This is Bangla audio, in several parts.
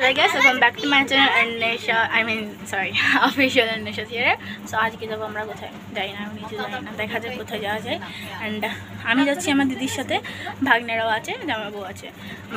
Hi guys, welcome back to my channel and Nisha, sorry, official and Nisha here. So আজকে যাব আমরা কোথায় যাই না, আমি নিচে যাই না, দেখা যাক কোথায় যাওয়া যায়। এন্ড আমি যাচ্ছি আমার দিদির সাথে, ভাগ্নেরাও আছে, জামাইবাবু আছে,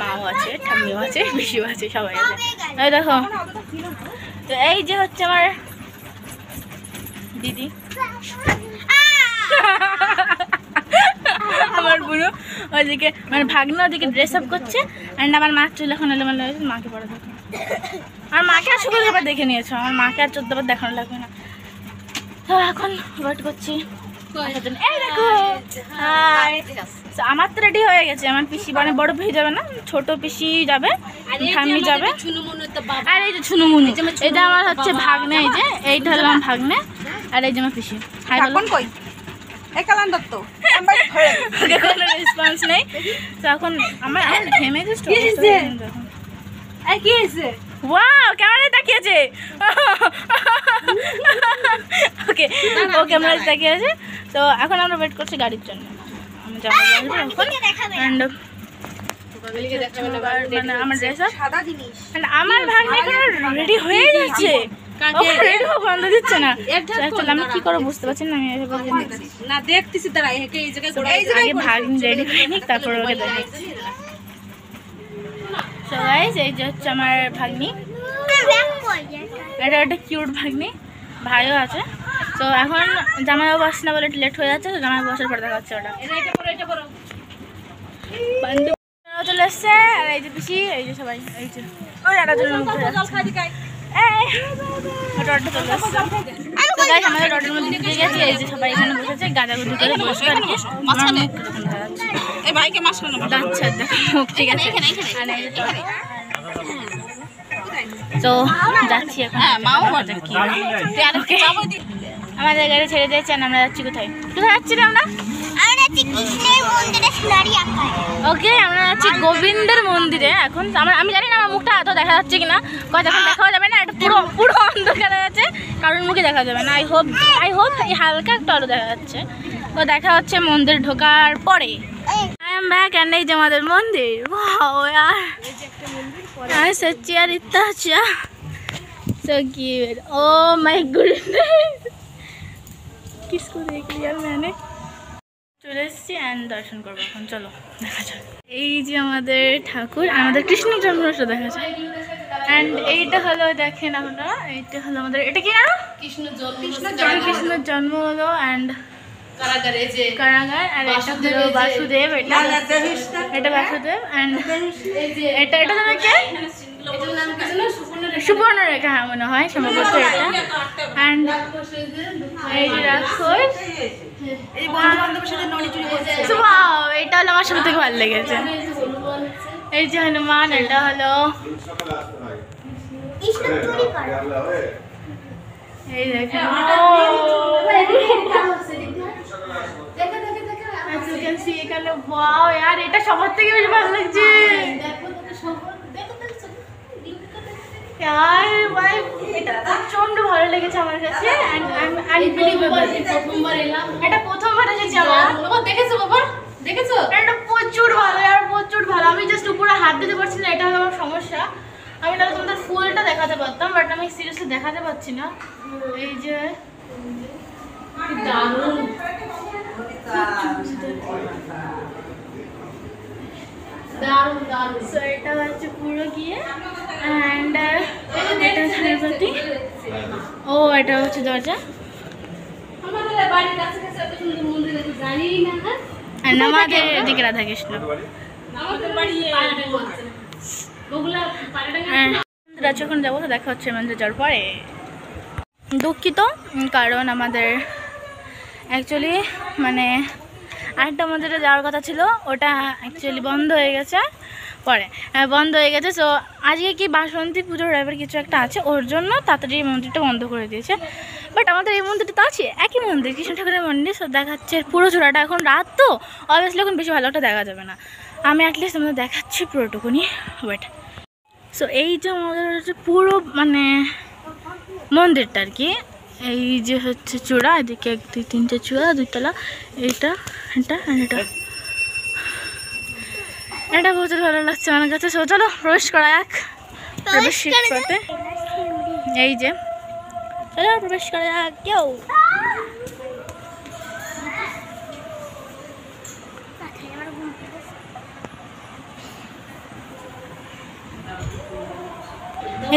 মাও আছে, ঠাম্মিও আছে, পিসিও আছে, সবাই আছে। এই দেখো, তো এই যে হচ্ছে আমার দিদি, আমার বুড়ো ওইদিকে মানে ভাগ্নে ওদিকে ড্রেস আপ করছে। অ্যান্ড আমার মা চুল এখন এলোমেলো হয়েছে, মাকে পরে দেখো। আর মাকে আর শুধু এবার দেখে নিয়েছো, আমার মাকে আর 14 বার দেখানো লাগবে না। তো এখন ওয়েট করছি। এই দেখো, আমার তো রেডি হয়ে গেছে। আমার পিসি মানে বড় পিসি যাবে না, ছোট পিসি যাবে, ঠাম্মি যাবে, আর এই যে ছুনুমুনু, এটা আমার হচ্ছে ভাগ্নে। এই যে এইটা হলো আমার ভাগ্নে, আর এই যে আমার পিসি। হাই বলো। কোনো রেসপন্স নেই। তো এখন আমার ঘেমে গেছে। ওয়াও, ক্যামেরায় তাকিয়েছে। ওকে, ও ক্যামেরায় তাকিয়েছে। তো এখন আমরা ওয়েট করছি গাড়ির জন্য। আমি যাবো মানে আমার ড্রেস আমার ভাগ্নে রেডি হয়ে যাচ্ছে, রেডি হওয়া বন্ধ দিচ্ছে না। আমি কি করবো বুঝতে পারছি না। আমি দেখতেছি আগে ভাগ্নি রেডি হয়ে নিক, তারপর ওকে দেখাচ্ছি। সো গাইস, এই যে হচ্ছে আমার ভাগ্নি, এটা একটা কিউট ভাগ্নি, ভাইও আছে। তো এখন জামাইবাবু আসছে না বলে একটু লেট হয়ে যাচ্ছে। তো জামাইবাবু আসার পর দেখা যাচ্ছে। ওটা চলে এসছে, আর এই যে পিসি, এই যে সবাই, এই যে ওই একটা চলে আমাদের রডের মধ্যে ঢুকে গেছে। এই যে সবাই এখানে বসেছে, গাঁজাগুজি করে বসে আর কি। আচ্ছা দেখো, ঠিক আছে। তো যাচ্ছি এখন। আমাদের গাড়ি ছেড়ে দিয়েছেন, আমরা যাচ্ছি কোথায়? কোথায় যাচ্ছি রে আমরা? ওকে, আমরা যাচ্ছি গোবিন্দের মন্দিরে। এখন আমি জানি না আমার মুখটা এত দেখা যাচ্ছে কিনা, এখন দেখাও যাবে না, এটা পুরো পুরো অন্ধকার আছে, কারোর মুখে দেখা যাবে না। আই হোপ এই হালকা একটু আলো দেখা যাচ্ছে। তো দেখা হচ্ছে মন্দির ঢোকার পরে। আই এম ব্যাক এন্ড এই যে আমাদের মন্দির। ওয়াও यार, सच्ची यार इतना अच्छा, so cute, oh my goodness, किसको देख लिया मैंने। চলে এসেছি অ্যান্ড দর্শন করবো এখন। চলো দেখা যাক। এই যে আমাদের ঠাকুর, আমাদের কৃষ্ণ জন্মাষ্ট দেখা যায়। অ্যান্ড এইটা হলো, দেখেন আপনারা, এইটা হলো আমাদের, এটা কি না কৃষ্ণের জন্ম হলো। অ্যান্ড কারাগার, আর এটা হলো বাসুদেব, এটা বাসুদেব। অ্যান্ড এটা তোমার কে? সুবর্ণরেখা, হ্যাঁ মনে হয় সম্ভবত এটা। অ্যান্ড এই যে রাক্ষস, এটা হলো আমার সব থেকে ভালো লেগেছে। এই যে হনুমান, এটা হলো এই দেখেন, এটা সবার থেকে বেশি ভালো লাগছে। এটা প্রচন্ড ভালো লেগেছে আমার কাছে। এটা প্রথমবার এসেছি আমার। দেখেছো বাবা, দেখেছো? এটা প্রচুর ভালো, আর প্রচুর ভালো। আমি জাস্ট উপরে হাত দিতে পারছি না, এটা হলো আমার সমস্যা। আমি তাহলে তোমাদের ফুলটা দেখাতে পারতাম, বাট আমি সিরিয়াসলি দেখাতে পারছি না। এই যে দারুণ, সো এটা হচ্ছে পুরো গিয়ে। অ্যান্ড এটা ঝাড়বাতি, ও এটা হচ্ছে দরজা। আমাদের এদিকে রাধাকৃষ্ণ। যখন যাবো তো দেখা হচ্ছে মন্দিরে যাওয়ার পরে। দুঃখিত, কারণ আমাদের অ্যাকচুয়ালি মানে আরেকটা মন্দিরে যাওয়ার কথা ছিল, ওটা অ্যাকচুয়ালি বন্ধ হয়ে গেছে। সো আজকে কি বাসন্তী পুজোর টাইপের কিছু একটা আছে, ওর জন্য তাড়াতাড়ি এই মন্দিরটা বন্ধ করে দিয়েছে। বাট আমাদের এই মন্দিরটা তো আছে, একই মন্দির, কৃষ্ণ ঠাকুরের মন্দির। সো দেখাচ্ছে পুরো চূড়াটা। এখন রাত তো অবভিয়াসলি এখন বেশি ভালো একটা দেখা যাবে না, আমি অ্যাটলিস্ট আমাদের দেখাচ্ছি পুরোটুকুনি। ওয়েট, সো এই যে আমাদের হচ্ছে পুরো মানে মন্দিরটা আর কি। এই যে হচ্ছে চূড়া, এদিকে 1 2 3 চূড়া, 2 তলা, এটা এটা এটা এটা প্রচুর ভালো লাগছে আমার কাছে। সো চলো প্রবেশ করা যাক প্রবেশ পথে এই যে চলো প্রবেশ করা যাক কেউ।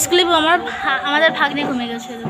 স্কুলে আমাদের ভাগ্নে ঘুমিয়ে গেছিল।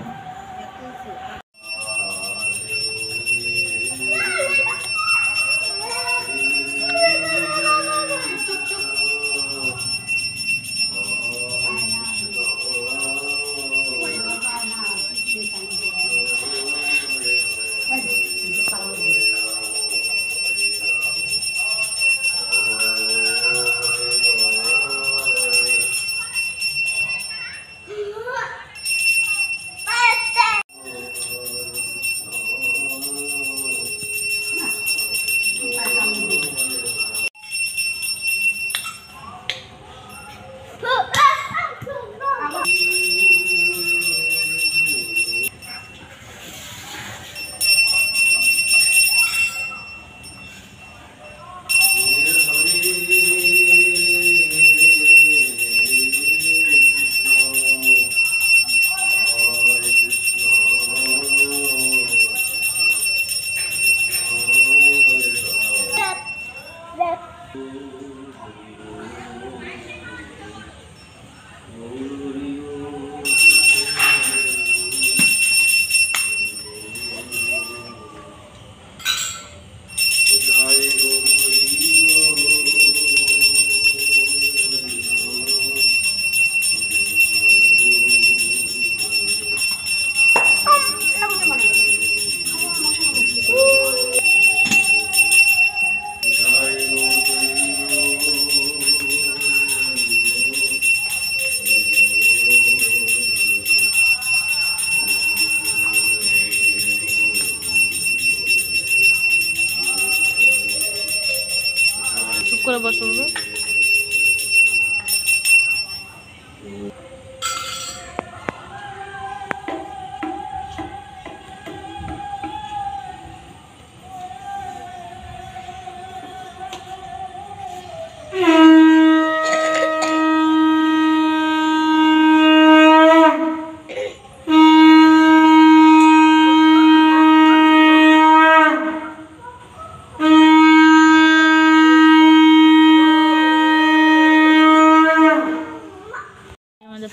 চুপ করে বসবো।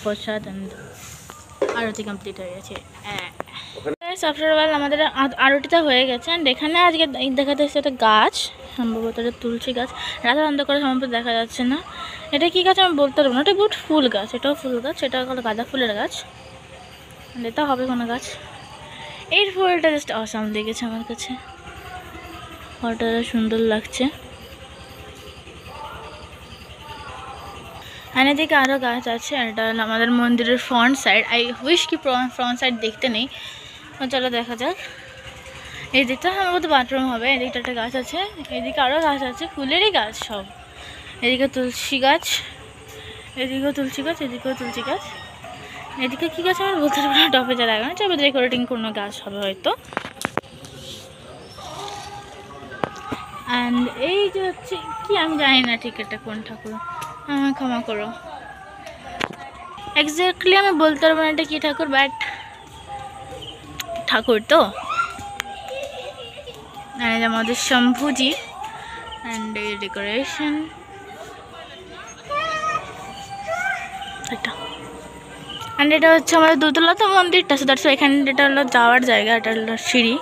প্রসাদ আরতি কমপ্লিট হয়ে গেছে। সফটওয়্যার আমাদের আরতিটা হয়ে গেছে। অ্যান্ড এখানে আজকে দেখাতে এসেছে একটা গাছ, সম্ভবত এটা তুলসী গাছ, রাতের অন্ধকারে সম্ভবত দেখা যাচ্ছে না। এটা কী গাছ আমি বলতে পারবো না। এটা বহুত ফুল গাছ, এটাও ফুল গাছ, এটা হলো গাঁদা ফুলের গাছ, এটা হবে কোনো গাছ। এই ফুলটা জাস্ট অসাম লেগেছে আমার কাছে, ফটোটা সুন্দর লাগছে। আর এদিকে আরও গাছ আছে। এটা হলো আমাদের মন্দিরের ফ্রন্ট সাইড। আই উইশ কি ফ্রন্ট সাইড দেখতে নেই, চলো দেখা যাক। এই দিকটা সম্ভবত বাথরুম হবে। এদিকটা একটা গাছ আছে, এদিকে আরও গাছ আছে, ফুলেরই গাছ সব। এদিকে তুলসী গাছ, এদিকেও তুলসী গাছ, এদিকেও তুলসী গাছ। এদিকে কী গাছ আমার বলতে পারবো না, টপে যা লাগানো, তবে ডেকোরেটিং কোনো গাছ হবে হয়তো। অ্যান্ড এই যে হচ্ছে কি আমি জানি না ঠিক এটা কোন ঠাকুর, ক্ষমা করো, এক্স্যাক্টলি আমি বলতে পারবো না এটা কী ঠাকুর, বাট ঠাকুর তো। অ্যান্ড আমাদের শম্ভুজি অ্যান্ড এই ডেকোরেশন এটা। অ্যান্ড এটা হচ্ছে আমাদের দোতলা তো মন্দিরটা, সো দ্যাটস এখানে এটা হলো যাওয়ার জায়গা, এটা হলো সিঁড়ি।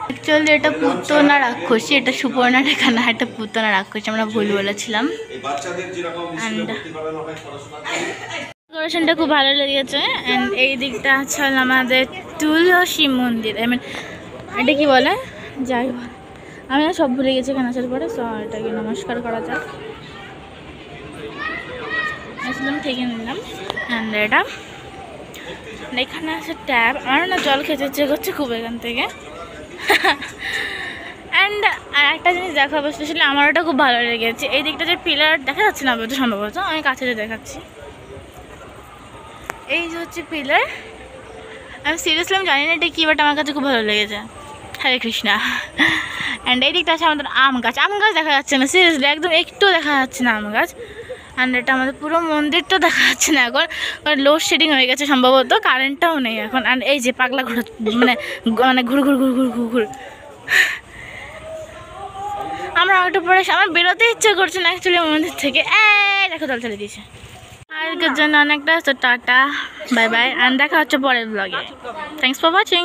অ্যাকচুয়ালি এটা পুতনা রাক্ষসী, এটা সুপর্ণা রেখা না, এটা পুতনা রাক্ষসী, আমরা ভুল বলেছিলাম। ডেকোরেশনটা খুব ভালো লেগেছে। অ্যান্ড এই দিকটা আছে আমাদের তুলসী মন্দির, আই মিন এটা কি বলে, যাই বল আমি সব ভুলে গেছি এখানে আসার পরে। সো এটাকে নমস্কার করা যাক, আসলাম থেকে নিলাম। অ্যান্ড এটা এখানে আছে ট্যাব, আমার না জল খেতে ইচ্ছে করছে খুব এখান থেকে। অ্যান্ড আর একটা জিনিস দেখাবো, স্পেশালি আমার ওটা খুব ভালো লেগেছে। এই দিকটা যে পিলার দেখা যাচ্ছে না বলতে, সম্ভবত আমি কাছে দেখাচ্ছি। এই যে হচ্ছে পিলার, আমি সিরিয়াসলি আমি জানি না এটা কী, বাট আমার কাছে খুব ভালো লেগেছে। হরে কৃষ্ণা। অ্যান্ড এই দিকটা আছে আমাদের আম গাছ, আম গাছ দেখা যাচ্ছে না, সিরিয়াসলি একদম একটু দেখা যাচ্ছে না আম গাছ। অ্যান্ড এটা আমাদের পুরো মন্দিরটা দেখা যাচ্ছে না এখন, লোডশেডিং হয়ে গেছে সম্ভবত, কারেন্টটাও নেই এখন। আর এই যে পাগলা ঘুরে মানে মানে ঘুর ঘুর ঘুর ঘুর ঘুর ঘুর। আমরা একটু পরে আমার বেরোতে ইচ্ছে করছে না অ্যাকচুয়ালি মন্দির থেকে। দেখো দল চলে দিয়েছে। আজকের জন্য অনেকটা, তো টাটা বাই বাই, আর দেখা হচ্ছে পরের ব্লগে। Thanks for watching.